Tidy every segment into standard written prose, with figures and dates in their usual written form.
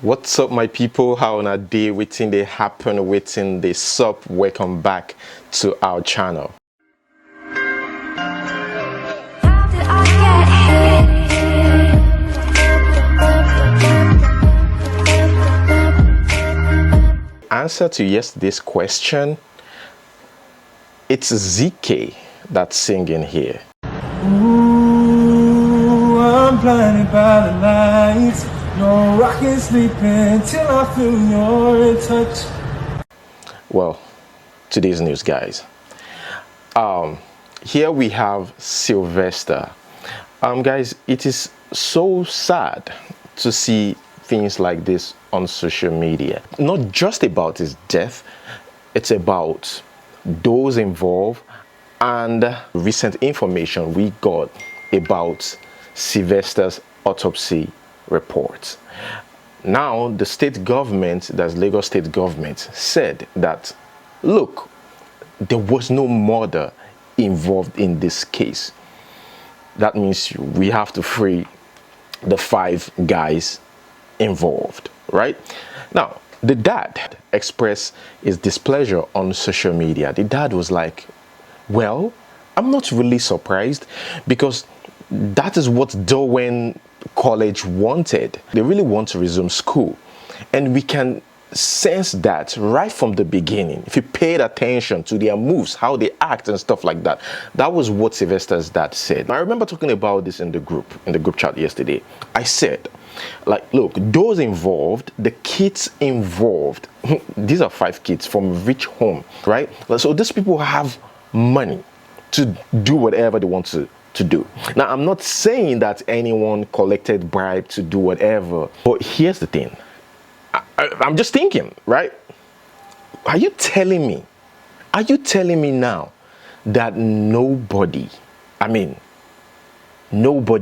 What's up, my people? How on a day waiting they happen, waiting they sup? Welcome back to our channel. Answer to yesterday's question, it's Iyke that's singing here. Ooh, I'm blinded by the lights. No, I can't sleep until I feel your touch. Well, today's news, guys. Here we have Sylvester. Guys, it is so sad to see things like this on social media. Not just about his death, it's about those involved and recent information we got about Sylvester's autopsy report. Now, the state government, that's Lagos state government, said that, look, there was no murder involved in this case. That means we have to free the 5 guys involved, right? Now, the dad expressed his displeasure on social media. The dad was like, well, I'm not really surprised because that is what Dowen College wanted. They really want to resume school, and we can sense that right from the beginning. If you paid attention to their moves, how they act and stuff like that, that was what Sylvester's dad said. I remember talking about this in the group chat yesterday. I said, like, look, those involved, the kids involved, these are 5 kids from rich home, right? So these people have money to do whatever they want to do. Now, I'm not saying that anyone collected bribe to do whatever, but here's the thing. I'm just thinking, right? Are you telling me now that nobody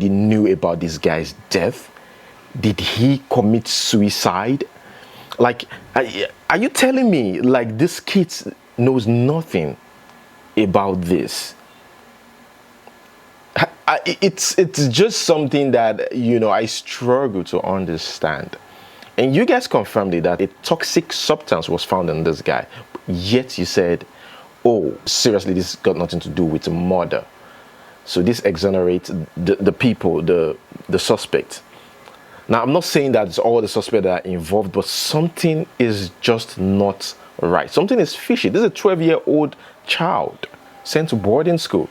knew about this guy's death? Did he commit suicide? Like, are you telling me like this kid knows nothing about this? It's just something that, you know, I struggle to understand. And you guys confirmed it that a toxic substance was found in this guy. Yet you said, oh, seriously, this got nothing to do with murder. So this exonerates the people, the suspect. Now, I'm not saying that it's all the suspects that are involved, but something is just not right. Something is fishy. This is a 12-year-old child sent to boarding school.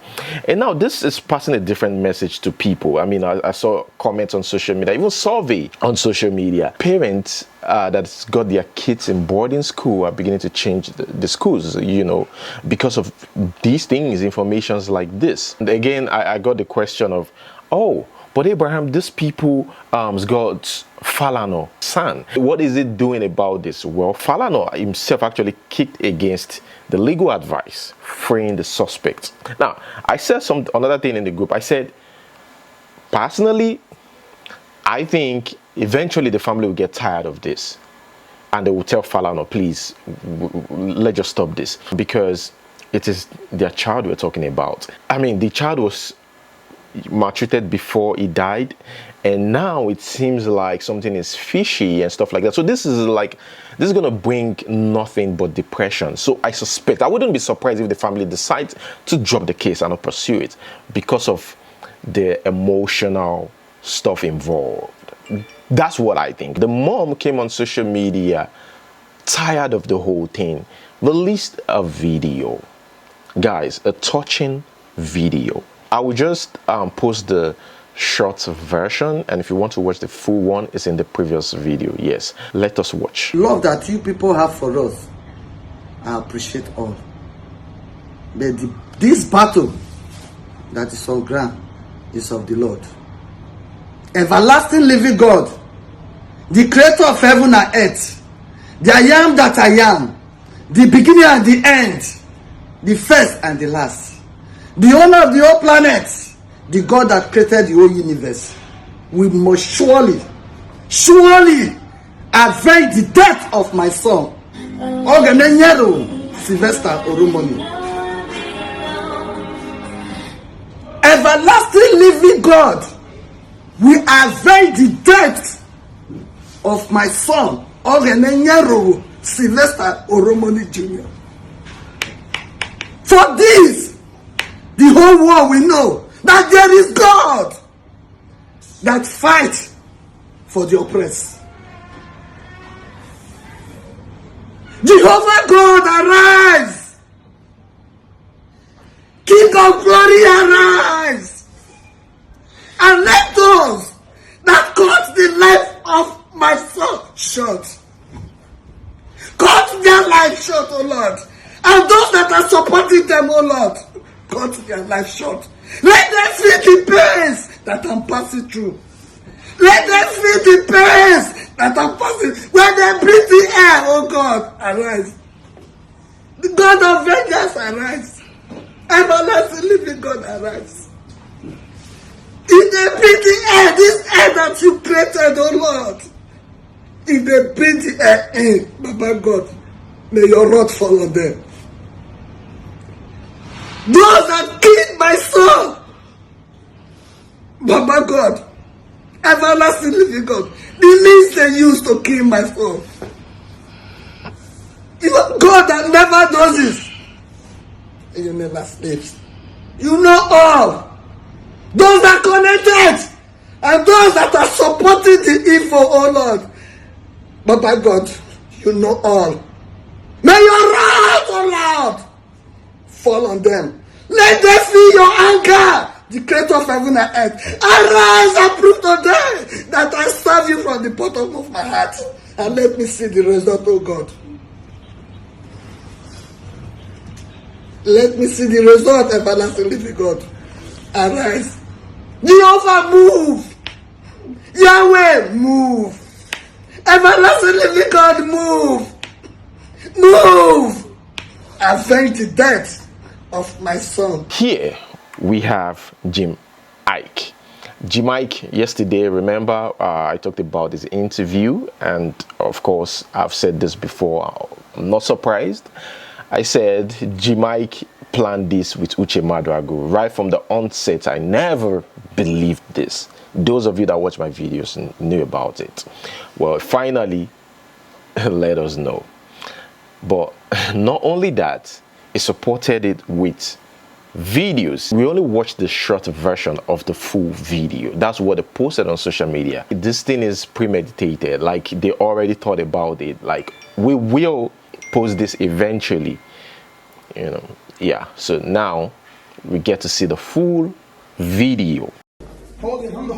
And now this is passing a different message to people. I mean, I saw comments on social media, even survey on social media. Parents that's got their kids in boarding school are beginning to change the schools, you know, because of these things, informations like this. And again, I got the question of, oh, but Abraham, these people got Falano, son. What is it doing about this? Well, Falano himself actually kicked against the legal advice, freeing the suspect. Now, I said another thing in the group. I said, personally, I think eventually the family will get tired of this. And they will tell Falano, please, let's just stop this. Because it is their child we're talking about. I mean, the child was maltreated before he died, and now it seems like something is fishy and stuff like that. So this is gonna bring nothing but depression. So I suspect, I wouldn't be surprised if the family decides to drop the case and not pursue it because of the emotional stuff involved. That's what I think. The mom came on social media tired of the whole thing, released a video, guys, a touching video. I will just post the short version, and if you want to watch the full one, it's in the previous video. Yes, let us watch. Love that you people have for us, I appreciate all. But this battle that is on ground is of the Lord. Everlasting living God, the creator of heaven and earth, the I am that I am, the beginning and the end, the first and the last. The owner of the whole planet, the God that created the whole universe, we must surely avenge the death of my son, Sylvester Oromoni. Everlasting living God, we avenge the death of my son, Ogenenyeru Sylvester Oromoni Jr. For this, the whole world will know that there is God that fights for the oppressed. Jehovah God, arise! King of glory, arise! And let those that cut the life of my son short, cut their life short, O Lord. And those that are supporting them, O Lord, cut their life short. Let them feel the pains that I'm passing through. Let them feel the pains that I'm passing. When they breathe the air, oh God, arise. The God of vengeance, arise. Everlasting living God, arise. If they breathe the air, this air that you created, oh Lord, if they breathe the air in, Baba God, may your wrath fall on them. Those that killed my son, Baba God, everlasting living God, the means they used to kill my son. You are God that never does this. And you never sleeps. You know all. Those that connected and those that are supporting the evil, oh Lord. Baba God, you know all. May your wrath, oh Lord, fall on them. Let them feel your anger, the creator of heaven and earth. Arise and prove to them that I serve you from the bottom of my heart. And let me see the result, oh God. Let me see the result, everlasting living God. Arise. Jehovah, move. Yahweh, move. Everlasting living God, move. Move. Avenge the death of my son. Here we have Iyke. Iyke, yesterday, remember, I talked about his interview, and of course, I've said this before, I'm not surprised. I said Iyke planned this with Uche Maduagwu. Right from the onset, I never believed this. Those of you that watch my videos knew about it. Well, finally, let us know. But not only that, he supported it with videos. We only watched the short version of the full video. That's what they posted on social media. This thing is premeditated. Like, they already thought about it. Like, we will post this eventually, you know. Yeah, so now we get to see the full video. Hold it, hold it.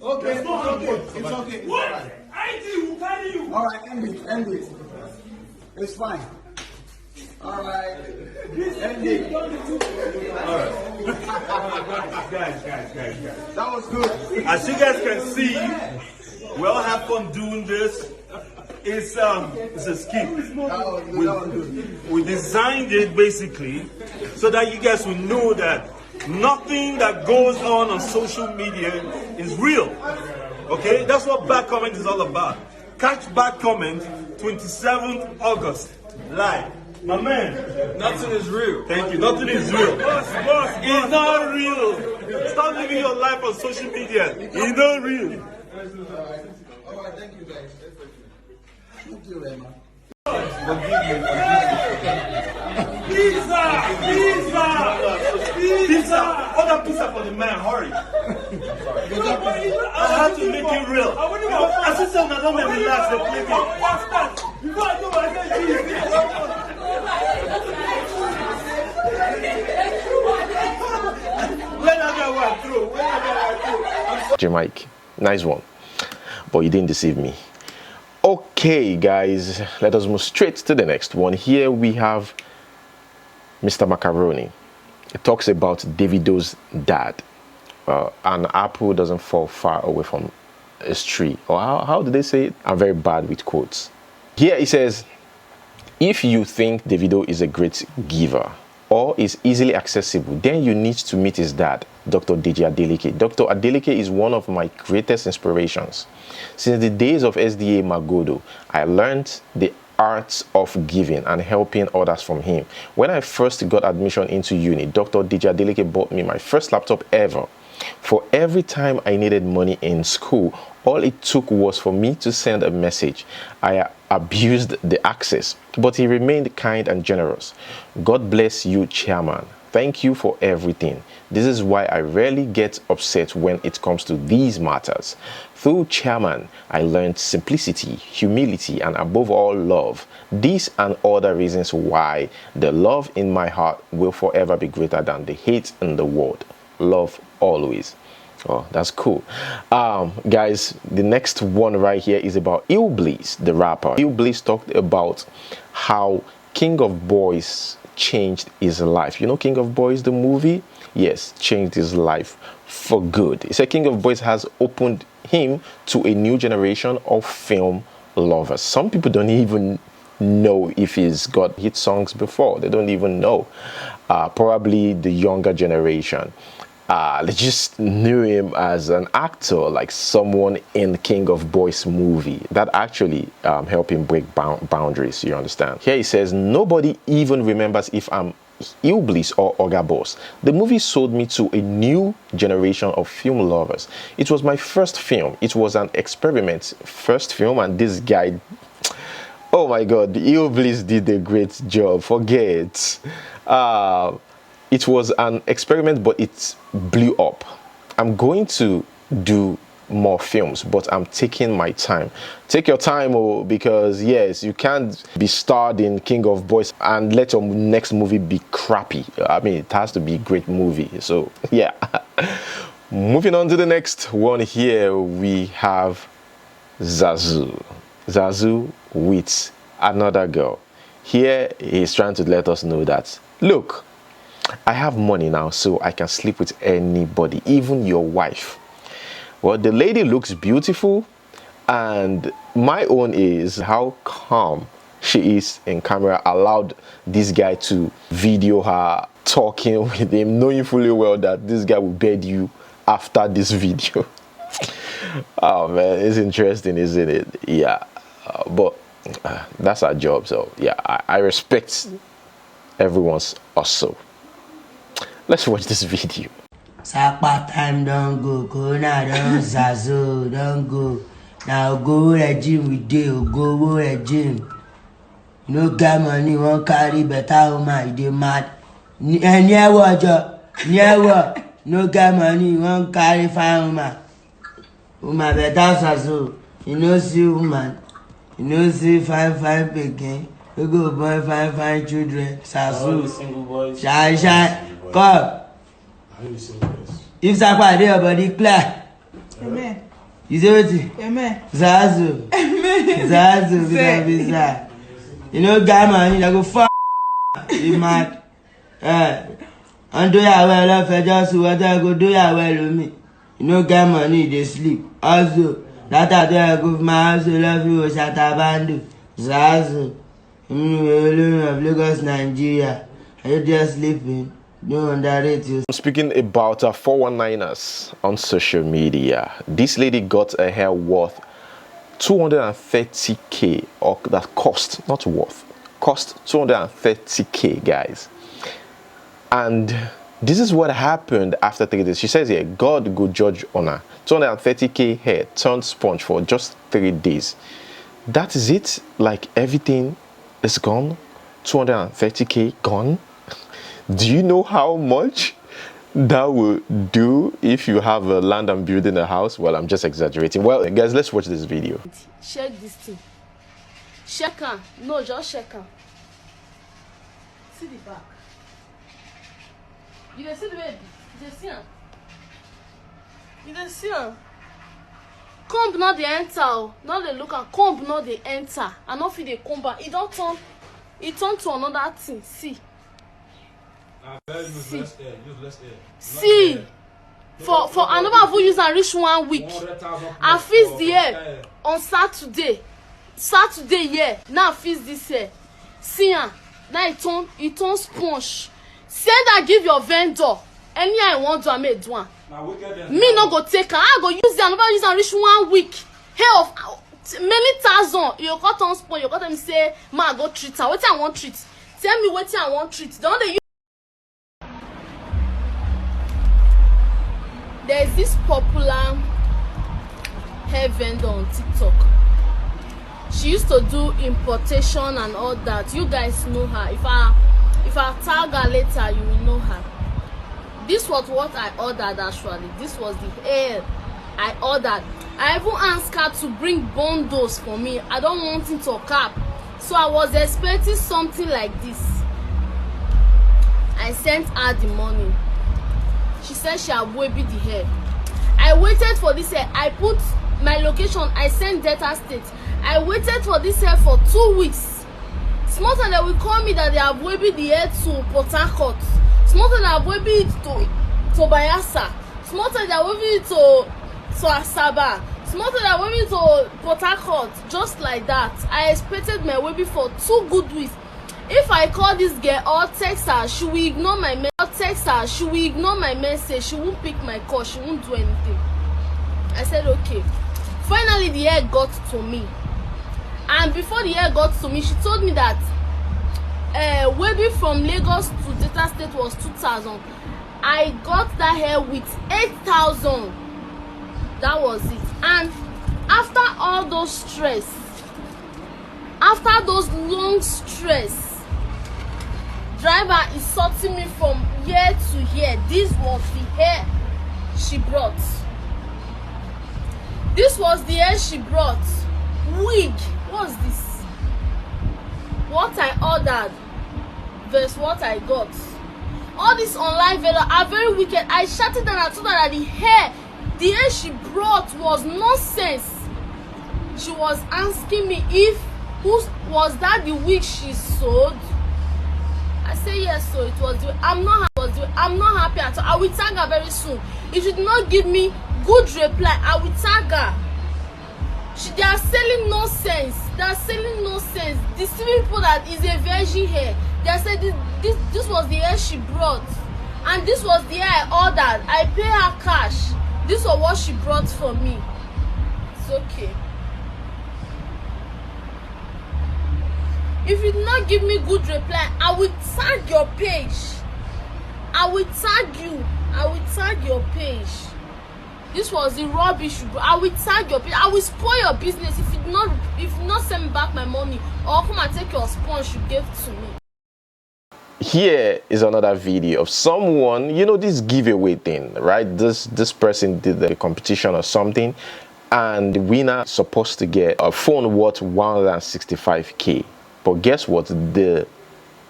Okay, it's okay. What? IT will carry you. All right, end it. It's fine. All right. End it. All right. Guys. That was good. As you guys can see, we all have fun doing this. It's a skit. We designed it basically so that you guys will know that nothing that goes on social media is real. Okay, that's what Bad Comment is all about. Catch Bad Comment 27th August live. My man, Nothing is real. thank you. Nothing is real. It's not real. Stop living your life on social media. It's not real. All right, thank you guys. Thank you, Emma. Pizza! Order pizza for the man, hurry. I have to make it real. I said, so now don't let me relax, they play me. Iyke, nice one, but you didn't deceive me. Okay guys, let us move straight to the next one. Here we have Mr. Macaroni. It talks about Davido's dad. An apple doesn't fall far away from its tree. Or how do they say it? I'm very bad with quotes. Here it says, if you think Davido is a great giver or is easily accessible, then you need to meet his dad, Dr. Deji Adeleke. Dr. Adeleke is one of my greatest inspirations. Since the days of SDA Magodo, I learned the art of giving and helping others from him. When I first got admission into uni, Dr. Deji Adeleke bought me my first laptop ever. For every time I needed money in school, all it took was for me to send a message. I abused the access, but he remained kind and generous. God bless you, Chairman. Thank you for everything. This is why I rarely get upset when it comes to these matters. Through Chairman, I learned simplicity, humility, and above all, love. These and other reasons why the love in my heart will forever be greater than the hate in the world. Love always. Oh, that's cool. Guys, the next one right here is about Illbliss, the rapper. Illbliss talked about how King of Boys changed his life. You know King of Boys, the movie? Yes, changed his life for good. He said King of Boys has opened him to a new generation of film lovers. Some people don't even know if he's got hit songs before. They don't even know. Probably the younger generation. They just knew him as an actor, like someone in King of Boys movie. That actually helped him break boundaries, you understand? Here he says, nobody even remembers if I'm Illbliss or Oga Boss. The movie sold me to a new generation of film lovers. It was my first film. It was an experiment first film, and this guy, oh my God, Illbliss did a great job. Forget. It was an experiment, but it blew up. I'm going to do more films, but I'm taking my time. Take your time, oh, because yes, you can't be starred in King of Boys and let your next movie be crappy. I mean, it has to be a great movie. So yeah. Moving on to the next one here, we have Zazu. Zazu with another girl. Here he's trying to let us know that, look, I have money now, so I can sleep with anybody, even your wife. Well, the lady looks beautiful, and my own is how calm she is in camera allowed this guy to video her talking with him, knowing fully well that this guy will bed you after this video. Oh man, it's interesting, isn't it? Yeah, but that's our job, so yeah, I respect everyone's hustle. Let's watch this video. Sapa time don't go, Corona don't Zazu don't go. Now go regime we do, go regime. You know, get money won't carry better woman, you mad. Near what no get money won't carry fine woman. Woman better Zazu. You know see woman. You know see fine pikin. We go born fine children. Zazu. Shine. Come. If somebody your body clear. Amen. You say what? Amen. Zazu. Amen. Zazu. Visa. You know, guy man, you go fuck. You mad. And do ya well if I just what I go do ya well with me. You know, guy money they sleep. Also, that I do I go for my house to love you at Abandu. Zazu. Of Lagos, Nigeria. Are you just sleeping? No, underrate you. I'm speaking about 419ers on social media. This lady got a hair worth 230k, or that cost, not worth, cost 230k, guys. And this is what happened after 3 days. She says here, God go judge honor. 230k hair turned sponge for just 3 days. That is it? Like everything is gone? 230k gone? Do you know how much that will do if you have a land and building a house? Well, I'm just exaggerating. Well, guys, let's watch this video. Check this thing. Check her. No, just check her. See the back. You can see the baby. You can see her. You can see her. Comb not the enter. Not the look at comb not the enter. And not feel the comb back. It don't turn. It turned to another thing. See. See, for another who use and reach 1 week. I fix the hair on Saturday. Yeah. Now I fix this hair. See now it turn sponge. Send that give your vendor. Any I want to make one. Me no go take her. I go use the another use and reach 1 week. Hair of many thousand. You got on spoon, you got them say, ma, go treat her. What I want treat? Tell me what I want treat. Don't they? There's this popular hair vendor on TikTok. She used to do importation and all that. You guys know her. If I tag her later, you will know her. This was what I ordered actually. This was the hair I ordered. I even asked her to bring bundles for me. I don't want it to cap. So I was expecting something like this. I sent her the money. She said she had waved the hair. I waited for this hair. I put my location. I sent Delta State. I waited for this hair for 2 weeks. Small time they will call me that they have waved the hair to Port Harcourt. Small time they have waved it to Bayelsa. Small time they have waved it to Asaba. Small time they have waved it to Port Harcourt. Just like that. I expected my waving for 2 good weeks. If I call this girl or text her, she will ignore my message. She won't pick my call. She won't do anything. I said okay. Finally, the hair got to me. And before the hair got to me, she told me that waving from Lagos to Delta State was 2,000. I got that hair with 8,000. That was it. And after all those stress, after those long stress, driver is sorting me from year to year. This was the hair she brought. This was the hair she brought. Wig. What's this? What I ordered versus what I got. All these online vendors are very wicked. I shouted and I told her that the hair she brought was nonsense. She was asking me if was that the wig she sold. I say yes, so it was. I'm not happy at all. I will tag her very soon. If she did not give me good reply, I will tag her. They are selling nonsense. They are selling nonsense. Deceiving people that is a virgin hair. They are saying this was the hair she brought, and this was the hair I ordered. I pay her cash. This was what she brought for me. It's okay. If you do not give me good reply, I will tag your page. I will tag you. I will tag your page. This was the rubbish. I will tag your page. I will spoil your business if you not send me back my money, or come and take your sponge you gave to me. Here is another video of someone, you know, this giveaway thing, right? This person did the competition or something, and the winner is supposed to get a phone worth 165k. But guess what? The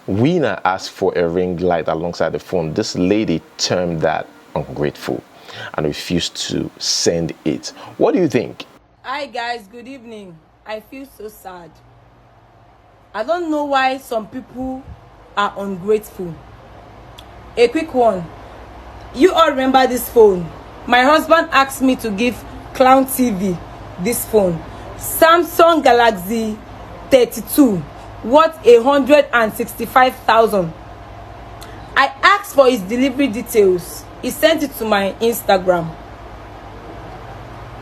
winner asked for a ring light alongside the phone. This lady termed that ungrateful and refused to send it. What do you think? Hi guys, good evening. I feel so sad. I don't know why some people are ungrateful. A quick one. You all remember this phone? My husband asked me to give Clown TV this phone. Samsung Galaxy 32 worth 165,000. I asked for his delivery details. He sent it to my Instagram.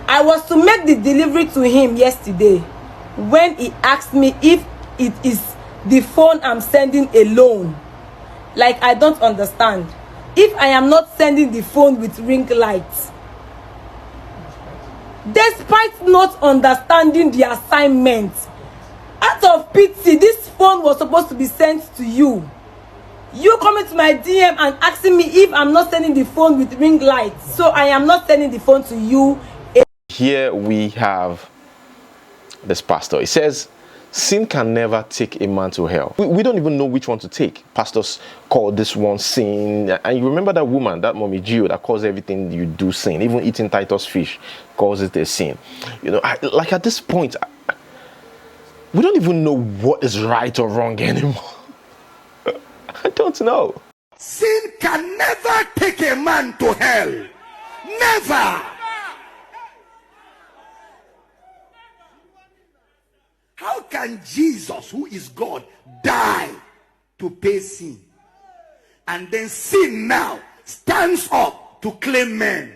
I was to make the delivery to him yesterday when he asked me if it is the phone I'm sending alone. Like, I don't understand. If I am not sending the phone with ring lights, despite not understanding the assignment, out of pity, this phone was supposed to be sent to you. You coming to my DM and asking me if I'm not sending the phone with ring lights. So I am not sending the phone to you. Here we have this pastor. It says, sin can never take a man to hell. We don't even know which one to take. Pastors call this one sin. And you remember that woman, that mommy Gio, that calls everything you do sin. Even eating Titus fish calls it a sin. You know, like at this point, we don't even know what is right or wrong anymore. I don't know. Sin can never take a man to hell. Never. How can Jesus, who is God, die to pay sin? And then sin now stands up to claim men.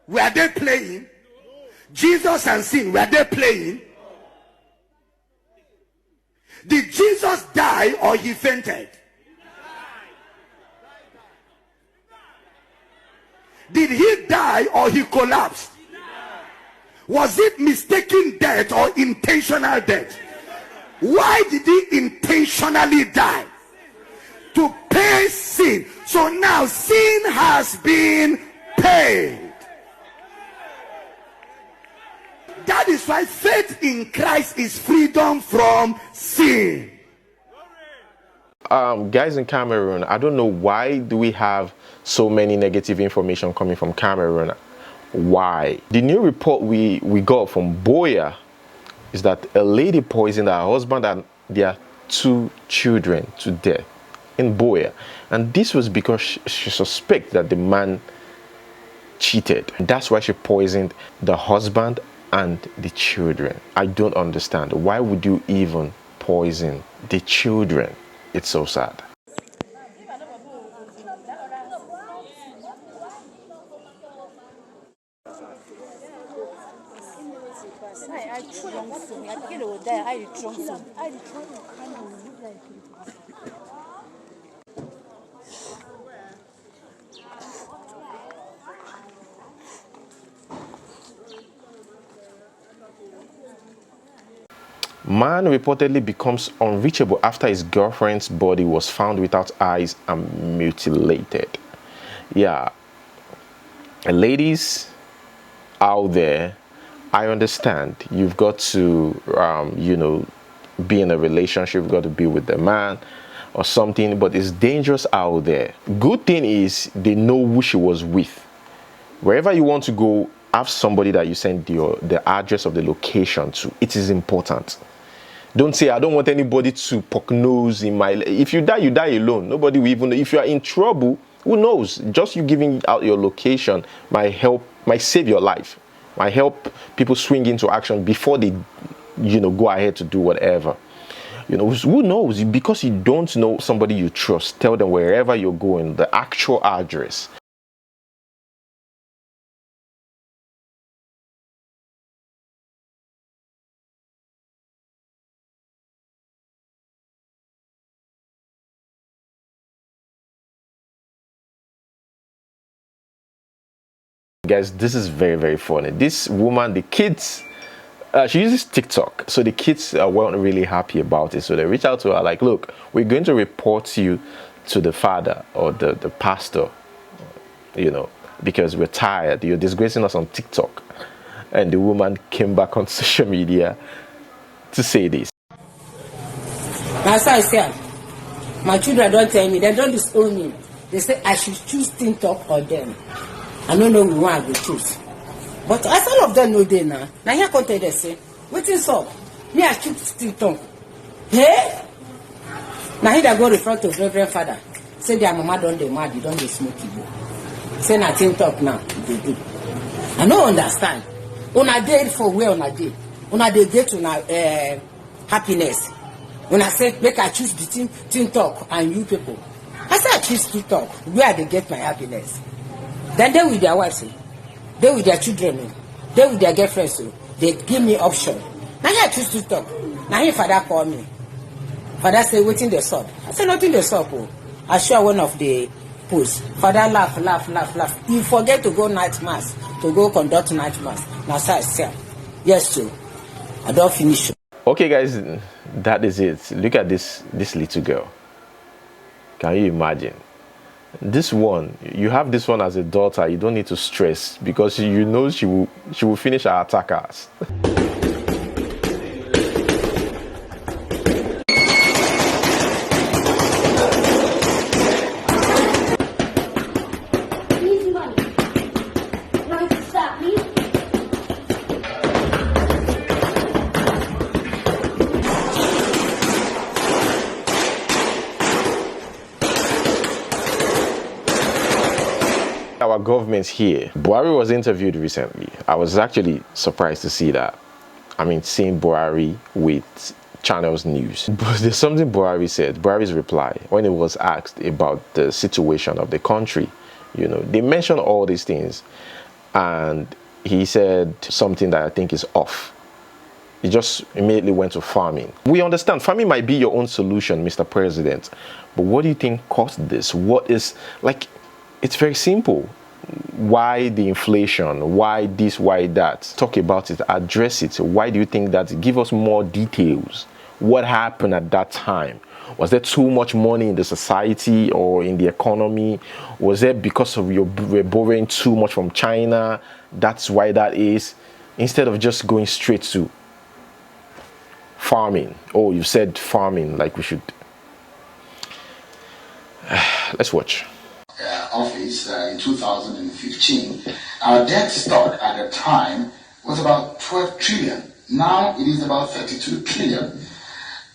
Were they playing? Jesus and sin, were they playing? Did Jesus die or he fainted? Did he die or he collapsed? Was it mistaken death or intentional death? Why did he intentionally die? To pay sin. So now sin has been paid. That is why faith in Christ is freedom from sin. Guys in Cameroon, I don't know why do we have so many negative information coming from Cameroon. Why? The new report we got from Boya is that a lady poisoned her husband and their 2 children to death in Boya. And this was because she suspects that the man cheated. That's why she poisoned the husband and the children. I don't understand. Why would you even poison the children? It's so sad. Man reportedly becomes unreachable after his girlfriend's body was found without eyes and mutilated. Yeah, ladies out there, I understand you've got to, be in a relationship, you've got to be with the man or something, but it's dangerous out there. Good thing is they know who she was with. Wherever you want to go, have somebody that you send the address of the location to. It is important. Don't say, I don't want anybody to poke nose in my... If you die alone. Nobody will even... If you are in trouble, who knows? Just you giving out your location might save your life. Might help people swing into action before they, go ahead to do whatever. Who knows? Because you don't know somebody you trust, tell them wherever you're going, the actual address. Guys, this is very, very funny. This woman, the kids, she uses TikTok, so the kids weren't really happy about it. So they reached out to her like, look, we're going to report you to the father or the pastor, because we're tired. You're disgracing us on TikTok. And the woman came back on social media to say this. As I said, my children don't tell me, they don't disown me. They say I should choose TikTok or them. I don't know who I will choose. But as all of them know they now here come tell they say, what is up? Me I choose TikTok. Hey? Now here they go refer to Reverend Father. Say their mama don't they mad, you don't they smoke it. Say na TikTok now, they do. I don't understand. Una day for where una day. Una they get to happiness. When I say make I choose between TikTok and you people. I say I choose TikTok. Where they get my happiness? Then they with their wives, they with their children, they with their girlfriends, they give me option. Now here I choose to talk. Now here father call me. Father say, waiting the sword. I say, nothing the sword. I show one of the posts. Father laugh. You forget to go night mass, to go conduct night mass. Now say, I say, yes, sir. I don't finish. Okay, guys, that is it. Look at this little girl. Can you imagine? This one, you have this one as a daughter, you don't need to stress because you know she will finish her attackers. Our government's here. Buhari was interviewed recently. I was actually surprised to see that. I mean, seeing Buhari with Channels News. But there's something Buhari said, Buhari's reply, when he was asked about the situation of the country. They mentioned all these things. And he said something that I think is off. He just immediately went to farming. We understand farming might be your own solution, Mr. President, but what do you think caused this? What is, like, it's very simple. Why the inflation? Why this? Why that? Talk about it, address it. Why do you think that? Give us more details. What happened at that time? Was there too much money in the society or in the economy? Was it because of we're borrowing too much from China? That's why that is. Instead of just going straight to farming. Oh, you said farming, like we should. Let's watch. Office in 2015, our debt stock at the time was about 12 trillion. Now it is about 32 trillion.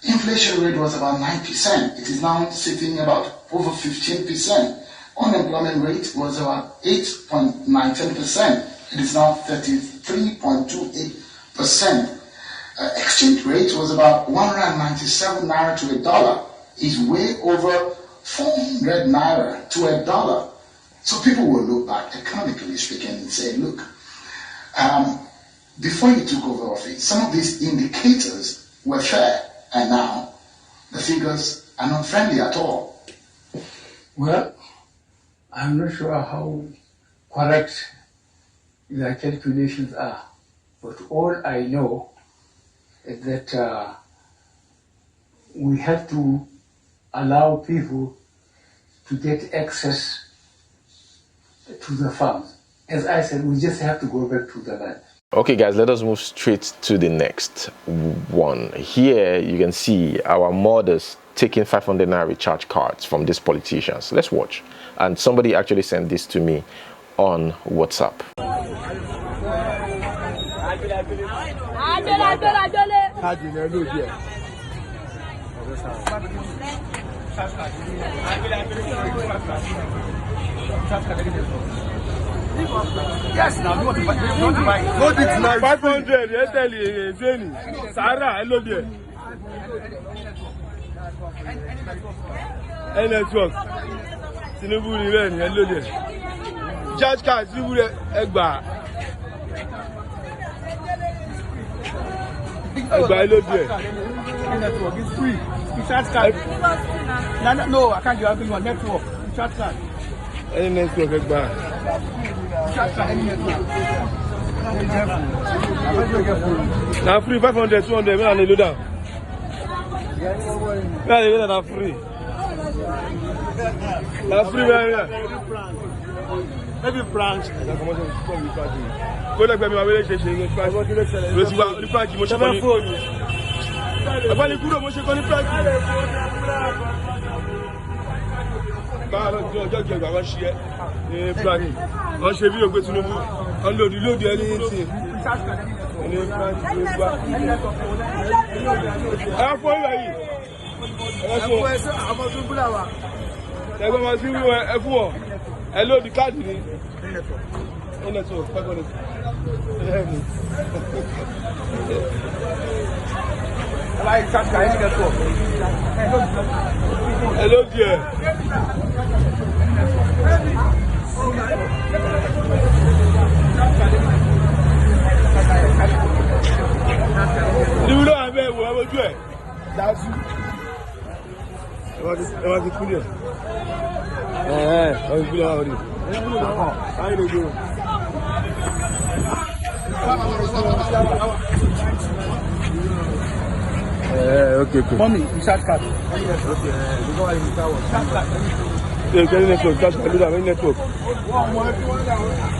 Inflation rate was about 9%. It is now sitting about over 15%. Unemployment rate was about 8.19%. It is now 33.28%. Exchange rate was about 197 naira to a dollar. Is way over 400 naira to a dollar. So people will look back, economically speaking, and say, look, before you took over office, some of these indicators were fair, and now the figures are not friendly at all. Well, I'm not sure how correct the calculations are, but all I know is that we have to allow people to get access to the farms. As I said, we just have to go back to the land. Okay guys, let us move straight to the next one. Here you can see our mothers taking 500 naira recharge cards from these politicians. Let's watch. And somebody actually sent this to me on WhatsApp. Yes, now you want to buy. You want to buy. No, it's not 500. You tell you, Jenny, Sarah, I love you. Any network? Tinubu remain. I love you. Judge card, Tinubu Egba. Egba, I love you. Network, it's free. You charge card. No, I can't give you a network. You charge card. Any network, Egba. Now free 500, 200, when I do that. Now free. Now free, maybe branch. Go like me, I will change the price. The price, you must have phone. About the good, must have the price. On ṣe bí ògbé Tinubu on lòdì ẹni tí ẹni ẹ̀fọ́ ìwà yìí ẹgbẹ́ máa sí wíwọ ẹfún ọ̀ ẹ lòdì káàdì ní ẹnẹ́tọ̀ pẹ́kọ̀ọ́lẹ̀ ẹ lòdì ẹ̀ Davido abẹ́ ìwò ẹwọ́jú ẹ̀ Zazu ẹwà ti kúlẹ̀ ọdún kúlẹ̀ wà rí báyìí lè gbé okay. Mommy, you start card. Okay, because I need that. Yeah, get network, cash card, do that, any network.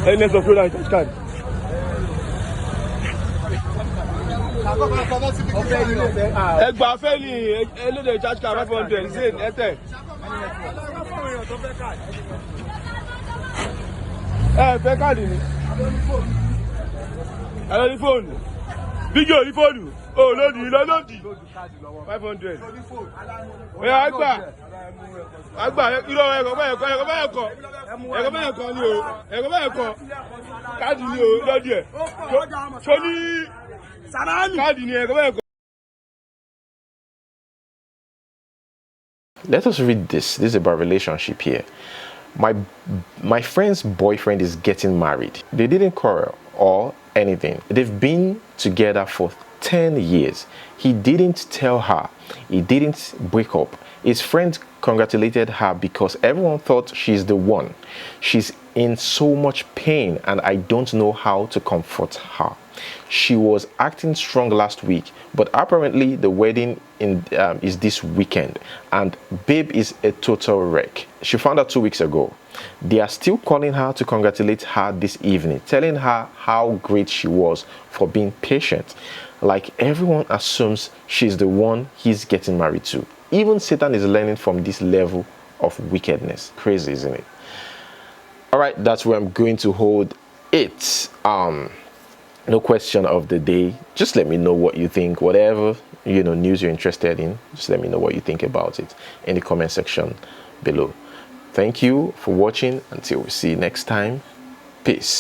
Any network, do that, cash card. Egba fẹ́ ni elóde cash card 500 ṣe ẹ̀tẹ̀. Fẹ́ káàdì ni. Ẹ̀rọ ní fóònù. Bíjì ò ní fóònù. O lòdì 500. Oya agba irọ́ ẹ̀kọ́ bẹ́ẹ̀kọ́ ni o ẹ̀kọ́ káàdì ni o lọ́dì ẹ̀ tó ní káàdì ni ẹ̀kọ́ bẹ́ẹ̀kọ́. Let us read this. This is about relationship here. My friend's boyfriend is getting married. They didn't quarrel or anything. They've been together for 10 years. He didn't tell her. He didn't break up. His friends congratulated her because everyone thought she's the one. She's in so much pain and I don't know how to comfort her. She was acting strong last week, but apparently the wedding is this weekend and babe is a total wreck. She found out 2 weeks ago. They are still calling her to congratulate her this evening, telling her how great she was for being patient. Like everyone assumes she's the one he's getting married to. Even Satan is learning from this level of wickedness. Crazy, isn't it? All right, that's where I'm going to hold it. No question of the day. Just let me know what you think. Whatever news you're interested in, just let me know what you think about it in the comment section below. Thank you for watching. Until we see you next time. Peace.